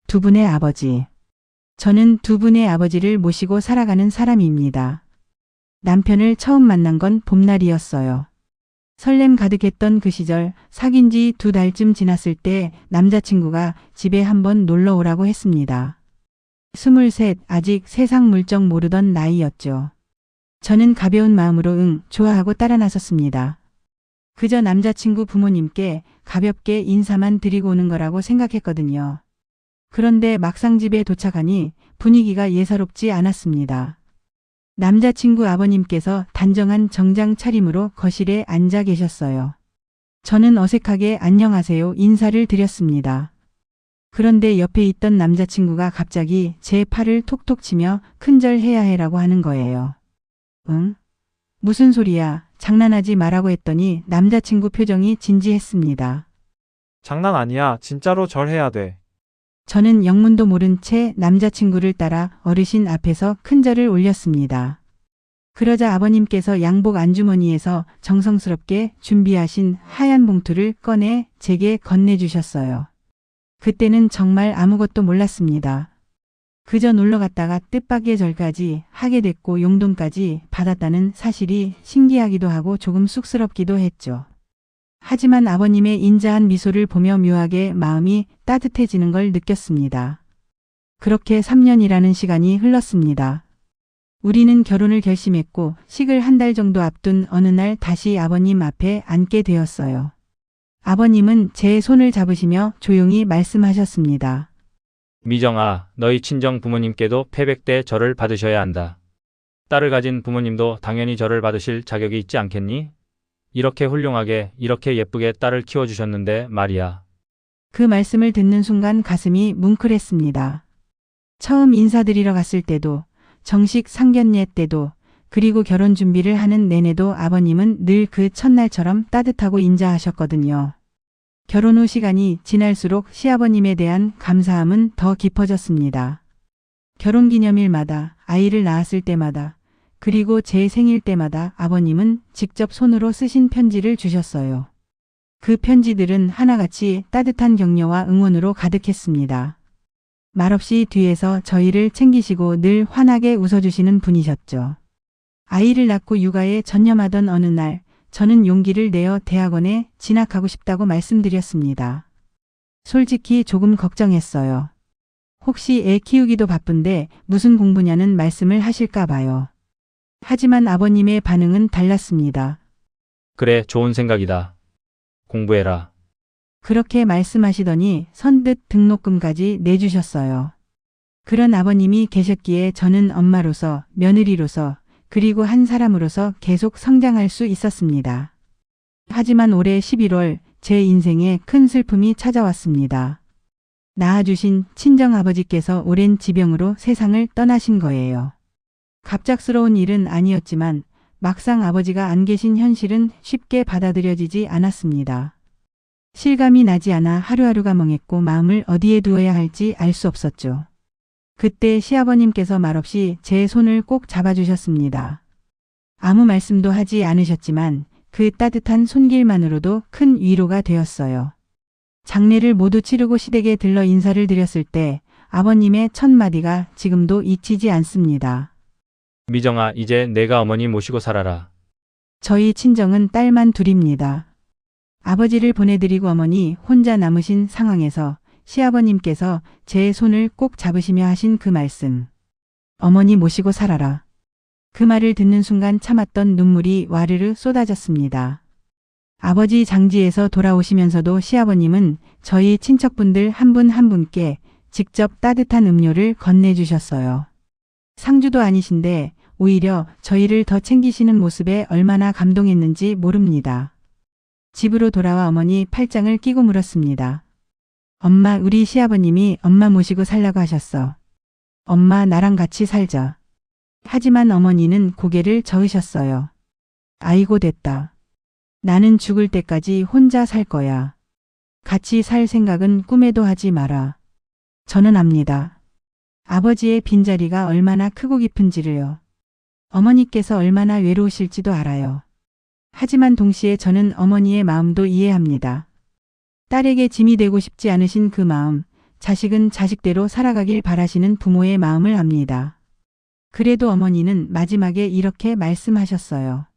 두 분의 아버지. 저는 두 분의 아버지를 모시고 살아가는 사람입니다. 남편을 처음 만난 건 봄날이었어요. 설렘 가득했던 그 시절, 사귄 지 2달쯤 지났을 때 남자친구가 집에 한번 놀러 오라고 했습니다. 23, 아직 세상 물정 모르던 나이였죠. 저는 가벼운 마음으로 좋아하고 따라 나섰습니다. 그저 남자친구 부모님께 가볍게 인사만 드리고 오는 거라고 생각했거든요. 그런데 막상 집에 도착하니 분위기가 예사롭지 않았습니다. 남자친구 아버님께서 단정한 정장 차림으로 거실에 앉아 계셨어요. 저는 어색하게 안녕하세요 인사를 드렸습니다. 그런데 옆에 있던 남자친구가 갑자기 제 팔을 톡톡 치며 큰절해야 해라고 하는 거예요. 응? 무슨 소리야? 장난하지 말라고 했더니 남자친구 표정이 진지했습니다. 장난 아니야. 진짜로 절해야 돼. 저는 영문도 모른 채 남자친구를 따라 어르신 앞에서 큰절을 올렸습니다. 그러자 아버님께서 양복 안주머니에서 정성스럽게 준비하신 하얀 봉투를 꺼내 제게 건네주셨어요. 그때는 정말 아무것도 몰랐습니다. 그저 놀러 갔다가 뜻밖의 절까지 하게 됐고 용돈까지 받았다는 사실이 신기하기도 하고 조금 쑥스럽기도 했죠. 하지만 아버님의 인자한 미소를 보며 묘하게 마음이 따뜻해지는 걸 느꼈습니다. 그렇게 3년이라는 시간이 흘렀습니다. 우리는 결혼을 결심했고 식을 1달 정도 앞둔 어느 날 다시 아버님 앞에 앉게 되었어요. 아버님은 제 손을 잡으시며 조용히 말씀하셨습니다. 미정아, 너희 친정 부모님께도 패백 때 절을 받으셔야 한다. 딸을 가진 부모님도 당연히 절을 받으실 자격이 있지 않겠니? 이렇게 훌륭하게, 이렇게 예쁘게 딸을 키워주셨는데 말이야. 그 말씀을 듣는 순간 가슴이 뭉클했습니다. 처음 인사드리러 갔을 때도, 정식 상견례 때도, 그리고 결혼 준비를 하는 내내도 아버님은 늘 그 첫날처럼 따뜻하고 인자하셨거든요. 결혼 후 시간이 지날수록 시아버님에 대한 감사함은 더 깊어졌습니다. 결혼기념일마다, 아이를 낳았을 때마다, 그리고 제 생일 때마다 아버님은 직접 손으로 쓰신 편지를 주셨어요. 그 편지들은 하나같이 따뜻한 격려와 응원으로 가득했습니다. 말없이 뒤에서 저희를 챙기시고 늘 환하게 웃어주시는 분이셨죠. 아이를 낳고 육아에 전념하던 어느 날, 저는 용기를 내어 대학원에 진학하고 싶다고 말씀드렸습니다. 솔직히 조금 걱정했어요. 혹시 애 키우기도 바쁜데 무슨 공부냐는 말씀을 하실까 봐요. 하지만 아버님의 반응은 달랐습니다. 그래, 좋은 생각이다. 공부해라. 그렇게 말씀하시더니 선뜻 등록금까지 내주셨어요. 그런 아버님이 계셨기에 저는 엄마로서, 며느리로서, 그리고 한 사람으로서 계속 성장할 수 있었습니다. 하지만 올해 11월 제 인생에 큰 슬픔이 찾아왔습니다. 낳아주신 친정아버지께서 오랜 지병으로 세상을 떠나신 거예요. 갑작스러운 일은 아니었지만 막상 아버지가 안 계신 현실은 쉽게 받아들여지지 않았습니다. 실감이 나지 않아 하루하루가 멍했고 마음을 어디에 두어야 할지 알 수 없었죠. 그때 시아버님께서 말없이 제 손을 꼭 잡아주셨습니다. 아무 말씀도 하지 않으셨지만 그 따뜻한 손길만으로도 큰 위로가 되었어요. 장례를 모두 치르고 시댁에 들러 인사를 드렸을 때 아버님의 첫 마디가 지금도 잊히지 않습니다. 미정아, 이제 내가 어머니 모시고 살아라. 저희 친정은 딸만 둘입니다. 아버지를 보내드리고 어머니 혼자 남으신 상황에서 시아버님께서 제 손을 꼭 잡으시며 하신 그 말씀. 어머니 모시고 살아라. 그 말을 듣는 순간 참았던 눈물이 와르르 쏟아졌습니다. 아버지 장지에서 돌아오시면서도 시아버님은 저희 친척분들 한 분 한 분께 직접 따뜻한 음료를 건네주셨어요. 상주도 아니신데 오히려 저희를 더 챙기시는 모습에 얼마나 감동했는지 모릅니다. 집으로 돌아와 어머니 팔짱을 끼고 물었습니다. 엄마, 우리 시아버님이 엄마 모시고 살라고 하셨어. 엄마, 나랑 같이 살자. 하지만 어머니는 고개를 저으셨어요. 아이고 됐다. 나는 죽을 때까지 혼자 살 거야. 같이 살 생각은 꿈에도 하지 마라. 저는 압니다. 아버지의 빈자리가 얼마나 크고 깊은지를요. 어머니께서 얼마나 외로우실지도 알아요. 하지만 동시에 저는 어머니의 마음도 이해합니다. 딸에게 짐이 되고 싶지 않으신 그 마음, 자식은 자식대로 살아가길 바라시는 부모의 마음을 압니다. 그래도 어머니는 마지막에 이렇게 말씀하셨어요.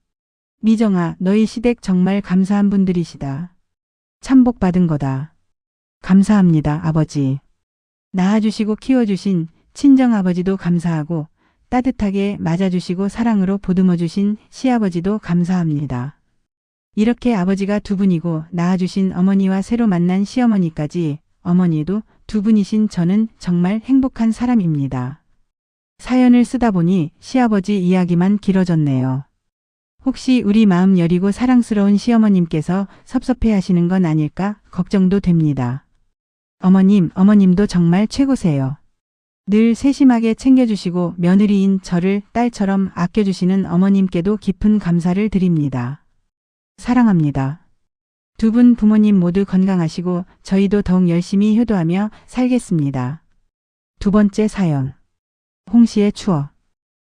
미정아, 너희 시댁 정말 감사한 분들이시다. 참복 받은 거다. 감사합니다, 아버지. 낳아주시고 키워주신 친정아버지도 감사하고 따뜻하게 맞아주시고 사랑으로 보듬어주신 시아버지도 감사합니다. 이렇게 아버지가 두 분이고 낳아주신 어머니와 새로 만난 시어머니까지 어머니도 두 분이신 저는 정말 행복한 사람입니다. 사연을 쓰다 보니 시아버지 이야기만 길어졌네요. 혹시 우리 마음 여리고 사랑스러운 시어머님께서 섭섭해하시는 건 아닐까 걱정도 됩니다. 어머님도 정말 최고세요. 늘 세심하게 챙겨주시고 며느리인 저를 딸처럼 아껴주시는 어머님께도 깊은 감사를 드립니다. 사랑합니다. 두 분 부모님 모두 건강하시고 저희도 더욱 열심히 효도하며 살겠습니다. 두 번째 사연. 홍씨의 추억.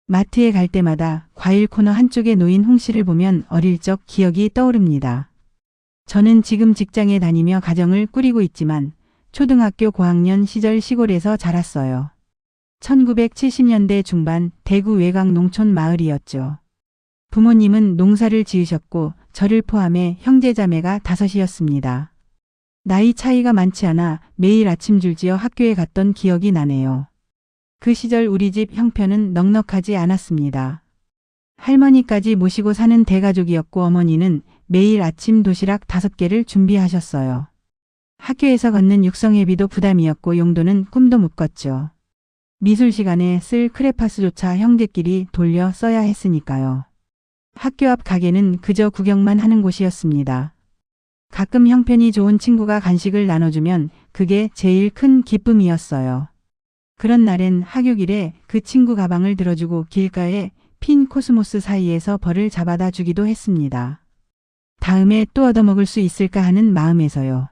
마트에 갈 때마다 과일 코너 한쪽에 놓인 홍씨를 보면 어릴 적 기억이 떠오릅니다. 저는 지금 직장에 다니며 가정을 꾸리고 있지만 초등학교 고학년 시절 시골에서 자랐어요. 1970년대 중반 대구 외곽 농촌 마을이었죠. 부모님은 농사를 지으셨고 저를 포함해 형제자매가 5이었습니다. 나이 차이가 많지 않아 매일 아침 줄지어 학교에 갔던 기억이 나네요. 그 시절 우리 집 형편은 넉넉하지 않았습니다. 할머니까지 모시고 사는 대가족이었고 어머니는 매일 아침 도시락 5개를 준비하셨어요. 학교에서 걷는 육성회비도 부담이었고 용돈은 꿈도 못 꿨죠. 미술 시간에 쓸 크레파스조차 형제끼리 돌려 써야 했으니까요. 학교 앞 가게는 그저 구경만 하는 곳이었습니다. 가끔 형편이 좋은 친구가 간식을 나눠주면 그게 제일 큰 기쁨이었어요. 그런 날엔 하교길에 그 친구 가방을 들어주고 길가에 핀 코스모스 사이에서 벌을 잡아다 주기도 했습니다. 다음에 또 얻어먹을 수 있을까 하는 마음에서요.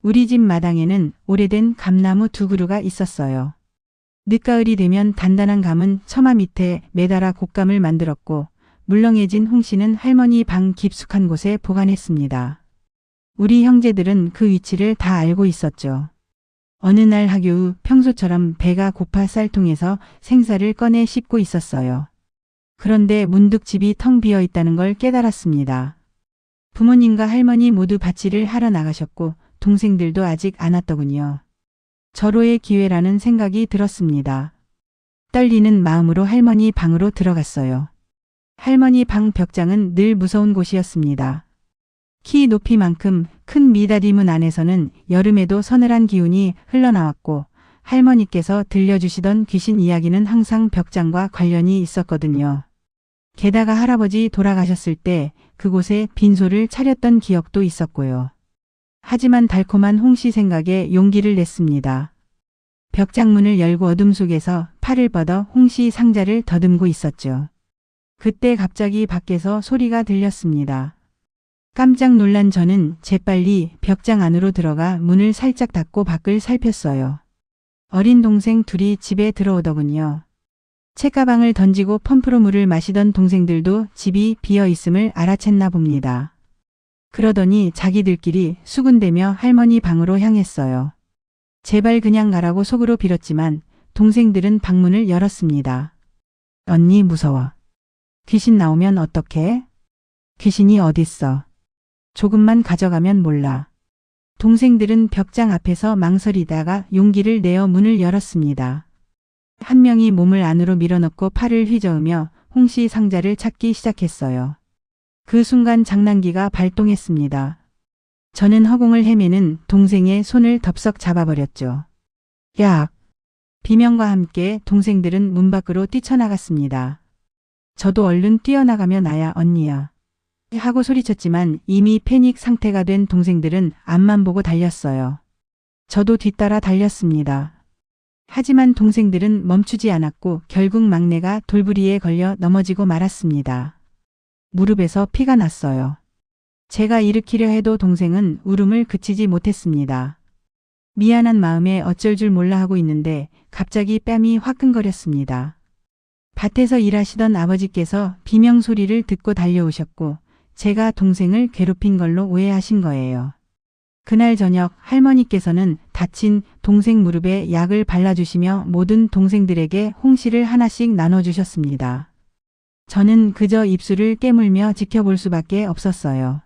우리 집 마당에는 오래된 감나무 2그루가 있었어요. 늦가을이 되면 단단한 감은 처마 밑에 매달아 곶감을 만들었고 물렁해진 홍씨는 할머니 방 깊숙한 곳에 보관했습니다. 우리 형제들은 그 위치를 다 알고 있었죠. 어느 날 하교 후 평소처럼 배가 고파 쌀통에서 생쌀을 꺼내 씹고 있었어요. 그런데 문득 집이 텅 비어 있다는 걸 깨달았습니다. 부모님과 할머니 모두 밭일을 하러 나가셨고 동생들도 아직 안 왔더군요. 절호의 기회라는 생각이 들었습니다. 떨리는 마음으로 할머니 방으로 들어갔어요. 할머니 방 벽장은 늘 무서운 곳이었습니다. 키 높이만큼 큰 미닫이문 안에서는 여름에도 서늘한 기운이 흘러나왔고 할머니께서 들려주시던 귀신 이야기는 항상 벽장과 관련이 있었거든요. 게다가 할아버지 돌아가셨을 때 그곳에 빈소를 차렸던 기억도 있었고요. 하지만 달콤한 홍씨 생각에 용기를 냈습니다. 벽장문을 열고 어둠 속에서 팔을 뻗어 홍씨 상자를 더듬고 있었죠. 그때 갑자기 밖에서 소리가 들렸습니다. 깜짝 놀란 저는 재빨리 벽장 안으로 들어가 문을 살짝 닫고 밖을 살폈어요. 어린 동생 둘이 집에 들어오더군요. 책가방을 던지고 펌프로 물을 마시던 동생들도 집이 비어 있음을 알아챘나 봅니다. 그러더니 자기들끼리 수군대며 할머니 방으로 향했어요. 제발 그냥 가라고 속으로 빌었지만 동생들은 방문을 열었습니다. 언니 무서워. 귀신 나오면 어떡해? 귀신이 어딨어? 조금만 가져가면 몰라. 동생들은 벽장 앞에서 망설이다가 용기를 내어 문을 열었습니다. 한 명이 몸을 안으로 밀어넣고 팔을 휘저으며 홍씨 상자를 찾기 시작했어요. 그 순간 장난기가 발동했습니다. 저는 허공을 헤매는 동생의 손을 덥석 잡아버렸죠. 야! 비명과 함께 동생들은 문 밖으로 뛰쳐나갔습니다. 저도 얼른 뛰어나가며 나야 언니야 하고 소리쳤지만 이미 패닉 상태가 된 동생들은 앞만 보고 달렸어요. 저도 뒤따라 달렸습니다. 하지만 동생들은 멈추지 않았고 결국 막내가 돌부리에 걸려 넘어지고 말았습니다. 무릎에서 피가 났어요. 제가 일으키려 해도 동생은 울음을 그치지 못했습니다. 미안한 마음에 어쩔 줄 몰라 하고 있는데 갑자기 뺨이 화끈거렸습니다. 밭에서 일하시던 아버지께서 비명 소리를 듣고 달려오셨고 제가 동생을 괴롭힌 걸로 오해하신 거예요. 그날 저녁 할머니께서는 다친 동생 무릎에 약을 발라주시며 모든 동생들에게 홍시를 하나씩 나눠주셨습니다. 저는 그저 입술을 깨물며 지켜볼 수밖에 없었어요.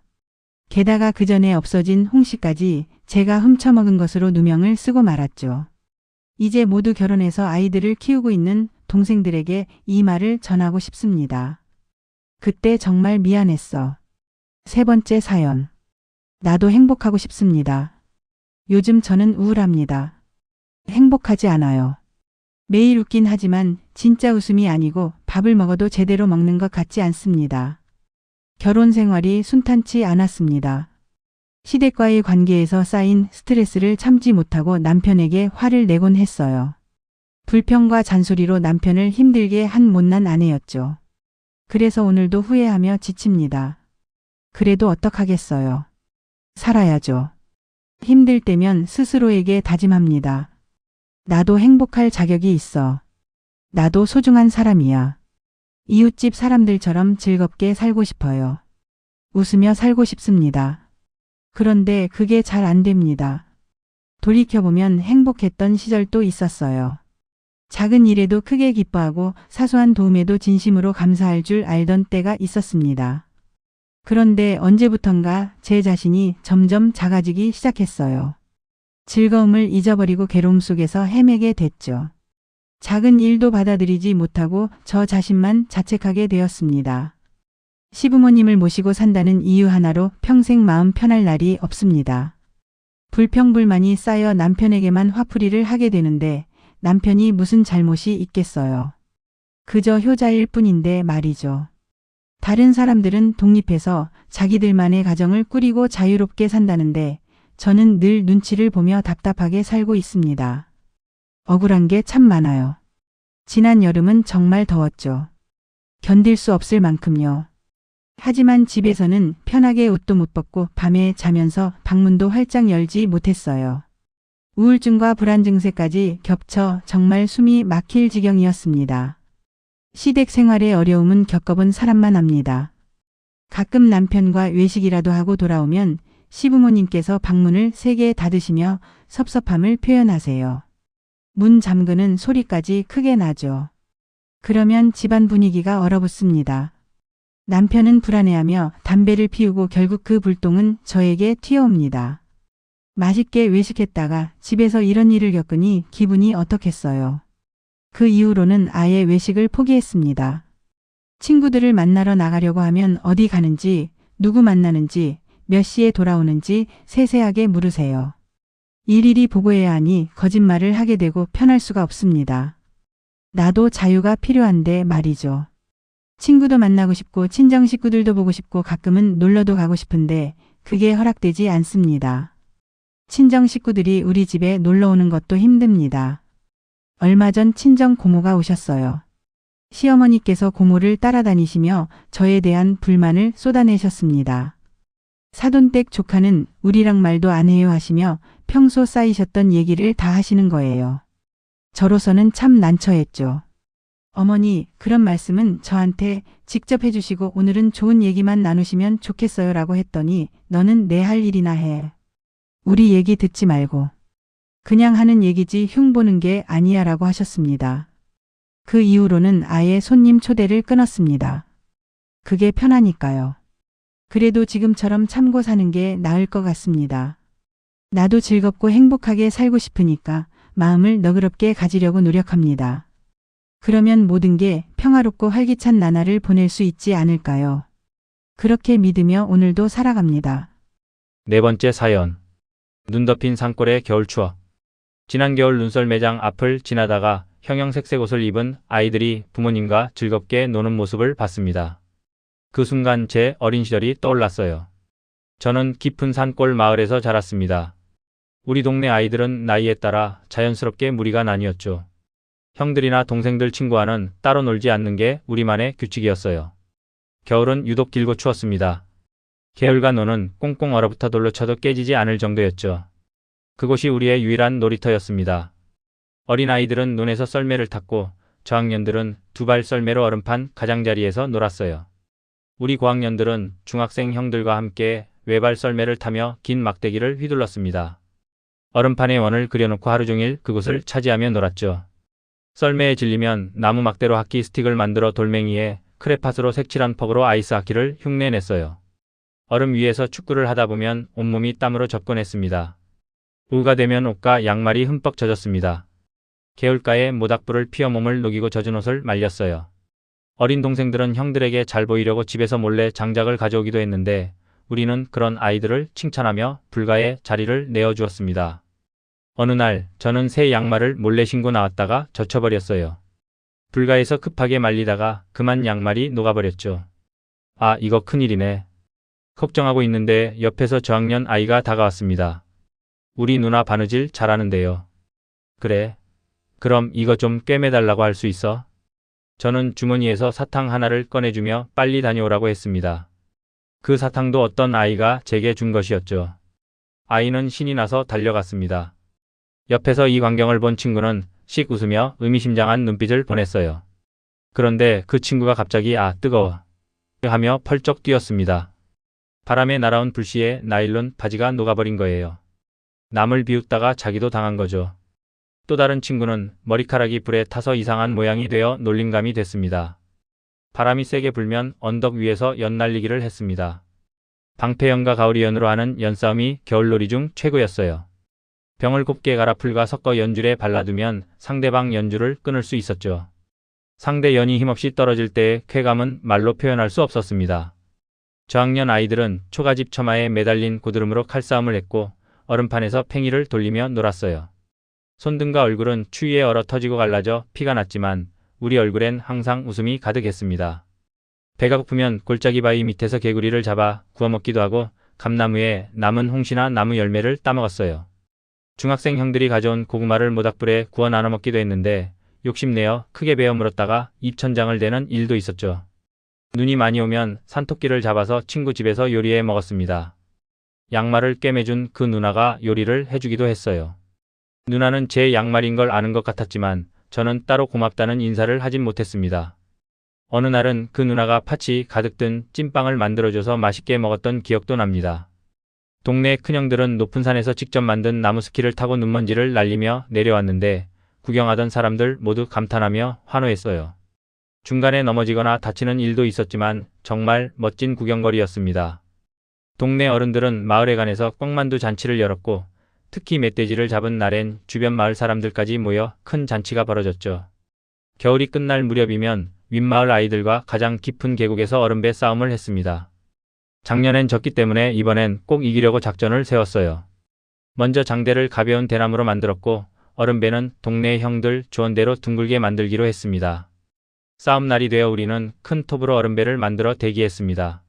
게다가 그 전에 없어진 홍시까지 제가 훔쳐먹은 것으로 누명을 쓰고 말았죠. 이제 모두 결혼해서 아이들을 키우고 있는 동생들에게 이 말을 전하고 싶습니다. 그때 정말 미안했어. 세 번째 사연. 나도 행복하고 싶습니다. 요즘 저는 우울합니다. 행복하지 않아요. 매일 웃긴 하지만 진짜 웃음이 아니고 밥을 먹어도 제대로 먹는 것 같지 않습니다. 결혼 생활이 순탄치 않았습니다. 시댁과의 관계에서 쌓인 스트레스를 참지 못하고 남편에게 화를 내곤 했어요. 불평과 잔소리로 남편을 힘들게 한 못난 아내였죠. 그래서 오늘도 후회하며 지칩니다. 그래도 어떡하겠어요. 살아야죠. 힘들 때면 스스로에게 다짐합니다. 나도 행복할 자격이 있어. 나도 소중한 사람이야. 이웃집 사람들처럼 즐겁게 살고 싶어요. 웃으며 살고 싶습니다. 그런데 그게 잘 안 됩니다. 돌이켜보면 행복했던 시절도 있었어요. 작은 일에도 크게 기뻐하고 사소한 도움에도 진심으로 감사할 줄 알던 때가 있었습니다. 그런데 언제부턴가 제 자신이 점점 작아지기 시작했어요. 즐거움을 잊어버리고 괴로움 속에서 헤매게 됐죠. 작은 일도 받아들이지 못하고 저 자신만 자책하게 되었습니다. 시부모님을 모시고 산다는 이유 하나로 평생 마음 편할 날이 없습니다. 불평불만이 쌓여 남편에게만 화풀이를 하게 되는데 남편이 무슨 잘못이 있겠어요. 그저 효자일 뿐인데 말이죠. 다른 사람들은 독립해서 자기들만의 가정을 꾸리고 자유롭게 산다는데 저는 늘 눈치를 보며 답답하게 살고 있습니다. 억울한 게 참 많아요. 지난 여름은 정말 더웠죠. 견딜 수 없을 만큼요. 하지만 집에서는 편하게 옷도 못 벗고 밤에 자면서 방문도 활짝 열지 못했어요. 우울증과 불안 증세까지 겹쳐 정말 숨이 막힐 지경이었습니다. 시댁 생활의 어려움은 겪어본 사람만 압니다. 가끔 남편과 외식이라도 하고 돌아오면 시부모님께서 방문을 세게 닫으시며 섭섭함을 표현하세요. 문 잠그는 소리까지 크게 나죠. 그러면 집안 분위기가 얼어붙습니다. 남편은 불안해하며 담배를 피우고 결국 그 불똥은 저에게 튀어옵니다. 맛있게 외식했다가 집에서 이런 일을 겪으니 기분이 어떻겠어요. 그 이후로는 아예 외식을 포기했습니다. 친구들을 만나러 나가려고 하면 어디 가는지, 누구 만나는지, 몇 시에 돌아오는지 세세하게 물으세요. 일일이 보고해야 하니 거짓말을 하게 되고 편할 수가 없습니다. 나도 자유가 필요한데 말이죠. 친구도 만나고 싶고 친정 식구들도 보고 싶고 가끔은 놀러도 가고 싶은데 그게 허락되지 않습니다. 친정 식구들이 우리 집에 놀러 오는 것도 힘듭니다. 얼마 전 친정 고모가 오셨어요. 시어머니께서 고모를 따라다니시며 저에 대한 불만을 쏟아내셨습니다. 사돈댁 조카는 우리랑 말도 안 해요 하시며 평소 쌓이셨던 얘기를 다 하시는 거예요. 저로서는 참 난처했죠. 어머니, 그런 말씀은 저한테 직접 해주시고 오늘은 좋은 얘기만 나누시면 좋겠어요 라고 했더니 너는 내 할 일이나 해. 우리 얘기 듣지 말고. 그냥 하는 얘기지 흉보는 게 아니야 라고 하셨습니다. 그 이후로는 아예 손님 초대를 끊었습니다. 그게 편하니까요. 그래도 지금처럼 참고 사는 게 나을 것 같습니다. 나도 즐겁고 행복하게 살고 싶으니까 마음을 너그럽게 가지려고 노력합니다. 그러면 모든 게 평화롭고 활기찬 나날을 보낼 수 있지 않을까요? 그렇게 믿으며 오늘도 살아갑니다. 네 번째 사연. 눈 덮인 산골의 겨울 추억. 지난 겨울 눈썰 매장 앞을 지나다가 형형색색 옷을 입은 아이들이 부모님과 즐겁게 노는 모습을 봤습니다. 그 순간 제 어린 시절이 떠올랐어요. 저는 깊은 산골 마을에서 자랐습니다. 우리 동네 아이들은 나이에 따라 자연스럽게 무리가 나뉘었죠. 형들이나 동생들 친구와는 따로 놀지 않는 게 우리만의 규칙이었어요. 겨울은 유독 길고 추웠습니다. 개울과 노는 꽁꽁 얼어붙어 돌로 쳐도 깨지지 않을 정도였죠. 그곳이 우리의 유일한 놀이터였습니다. 어린 아이들은 논에서 썰매를 탔고 저학년들은 두발 썰매로 얼음판 가장자리에서 놀았어요. 우리 고학년들은 중학생 형들과 함께 외발 썰매를 타며 긴 막대기를 휘둘렀습니다. 얼음판에 원을 그려놓고 하루 종일 그곳을 차지하며 놀았죠. 썰매에 질리면 나무 막대로 하키 스틱을 만들어 돌멩이에 크레파스로 색칠한 퍽으로 아이스 하키를 흉내냈어요. 얼음 위에서 축구를 하다 보면 온몸이 땀으로 접근했습니다. 오후가 되면 옷과 양말이 흠뻑 젖었습니다. 개울가에 모닥불을 피워 몸을 녹이고 젖은 옷을 말렸어요. 어린 동생들은 형들에게 잘 보이려고 집에서 몰래 장작을 가져오기도 했는데 우리는 그런 아이들을 칭찬하며 불가에 자리를 내어주었습니다. 어느 날 저는 새 양말을 몰래 신고 나왔다가 젖혀버렸어요. 불가에서 급하게 말리다가 그만 양말이 녹아버렸죠. 아, 이거 큰일이네. 걱정하고 있는데 옆에서 저학년 아이가 다가왔습니다. 우리 누나 바느질 잘하는데요. 그래. 그럼 이거 좀 꿰매달라고 할 수 있어? 저는 주머니에서 사탕 하나를 꺼내주며 빨리 다녀오라고 했습니다. 그 사탕도 어떤 아이가 제게 준 것이었죠. 아이는 신이 나서 달려갔습니다. 옆에서 이 광경을 본 친구는 씩 웃으며 의미심장한 눈빛을 보냈어요. 그런데 그 친구가 갑자기 아, 뜨거워 하며 펄쩍 뛰었습니다. 바람에 날아온 불씨에 나일론 바지가 녹아버린 거예요. 남을 비웃다가 자기도 당한 거죠. 또 다른 친구는 머리카락이 불에 타서 이상한 모양이 되어 놀림감이 됐습니다. 바람이 세게 불면 언덕 위에서 연날리기를 했습니다. 방패연과 가오리연으로 하는 연싸움이 겨울놀이 중 최고였어요. 병을 곱게 갈아 풀과 섞어 연줄에 발라두면 상대방 연줄을 끊을 수 있었죠. 상대 연이 힘없이 떨어질 때의 쾌감은 말로 표현할 수 없었습니다. 저학년 아이들은 초가집 처마에 매달린 고드름으로 칼싸움을 했고 얼음판에서 팽이를 돌리며 놀았어요. 손등과 얼굴은 추위에 얼어 터지고 갈라져 피가 났지만 우리 얼굴엔 항상 웃음이 가득했습니다. 배가 고프면 골짜기 바위 밑에서 개구리를 잡아 구워 먹기도 하고 감나무에 남은 홍시나 나무 열매를 따먹었어요. 중학생 형들이 가져온 고구마를 모닥불에 구워 나눠 먹기도 했는데 욕심내어 크게 베어 물었다가 입천장을 대는 일도 있었죠. 눈이 많이 오면 산토끼를 잡아서 친구 집에서 요리해 먹었습니다. 양말을 꿰매준 그 누나가 요리를 해주기도 했어요. 누나는 제 양말인 걸 아는 것 같았지만 저는 따로 고맙다는 인사를 하진 못했습니다. 어느 날은 그 누나가 팥이 가득 든 찐빵을 만들어줘서 맛있게 먹었던 기억도 납니다. 동네 큰형들은 높은 산에서 직접 만든 나무 스키를 타고 눈먼지를 날리며 내려왔는데 구경하던 사람들 모두 감탄하며 환호했어요. 중간에 넘어지거나 다치는 일도 있었지만 정말 멋진 구경거리였습니다. 동네 어른들은 마을에 관해서 꽝만두 잔치를 열었고 특히 멧돼지를 잡은 날엔 주변 마을 사람들까지 모여 큰 잔치가 벌어졌죠. 겨울이 끝날 무렵이면 윗마을 아이들과 가장 깊은 계곡에서 얼음배 싸움을 했습니다. 작년엔 졌기 때문에 이번엔 꼭 이기려고 작전을 세웠어요. 먼저 장대를 가벼운 대나무로 만들었고 얼음배는 동네 형들 조언대로 둥글게 만들기로 했습니다. 싸움 날이 되어 우리는 큰 톱으로 얼음배를 만들어 대기했습니다.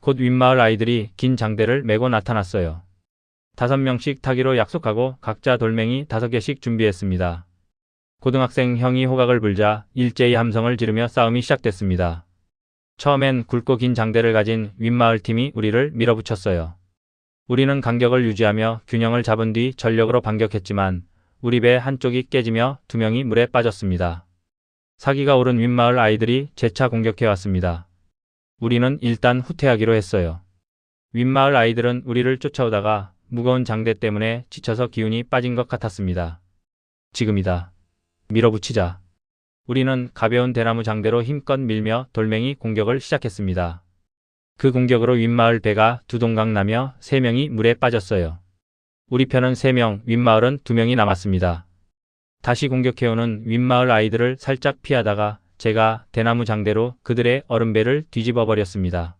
곧 윗마을 아이들이 긴 장대를 메고 나타났어요. 5명씩 타기로 약속하고 각자 돌멩이 5개씩 준비했습니다. 고등학생 형이 호각을 불자 일제히 함성을 지르며 싸움이 시작됐습니다. 처음엔 굵고 긴 장대를 가진 윗마을 팀이 우리를 밀어붙였어요. 우리는 간격을 유지하며 균형을 잡은 뒤 전력으로 반격했지만 우리 배 한쪽이 깨지며 2명이 물에 빠졌습니다. 사기가 오른 윗마을 아이들이 재차 공격해왔습니다. 우리는 일단 후퇴하기로 했어요. 윗마을 아이들은 우리를 쫓아오다가 무거운 장대 때문에 지쳐서 기운이 빠진 것 같았습니다. 지금이다. 밀어붙이자. 우리는 가벼운 대나무 장대로 힘껏 밀며 돌멩이 공격을 시작했습니다. 그 공격으로 윗마을 배가 두동강 나며 3명이 물에 빠졌어요. 우리 편은 3명, 윗마을은 2명이 남았습니다. 다시 공격해오는 윗마을 아이들을 살짝 피하다가 제가 대나무 장대로 그들의 얼음배를 뒤집어 버렸습니다.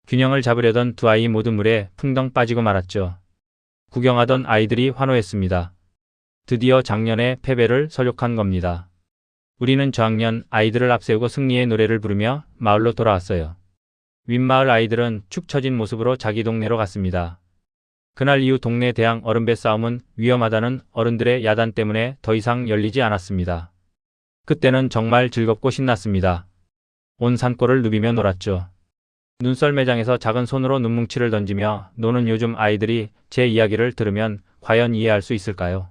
균형을 잡으려던 2 아이 모두 물에 풍덩 빠지고 말았죠. 구경하던 아이들이 환호했습니다. 드디어 작년의 패배를 설욕한 겁니다. 우리는 저학년 아이들을 앞세우고 승리의 노래를 부르며 마을로 돌아왔어요. 윗마을 아이들은 축 처진 모습으로 자기 동네로 갔습니다. 그날 이후 동네 대항 얼음배 싸움은 위험하다는 어른들의 야단 때문에 더 이상 열리지 않았습니다. 그때는 정말 즐겁고 신났습니다. 온 산골을 누비며 놀았죠. 눈썰매장에서 작은 손으로 눈뭉치를 던지며 노는 요즘 아이들이 제 이야기를 들으면 과연 이해할 수 있을까요?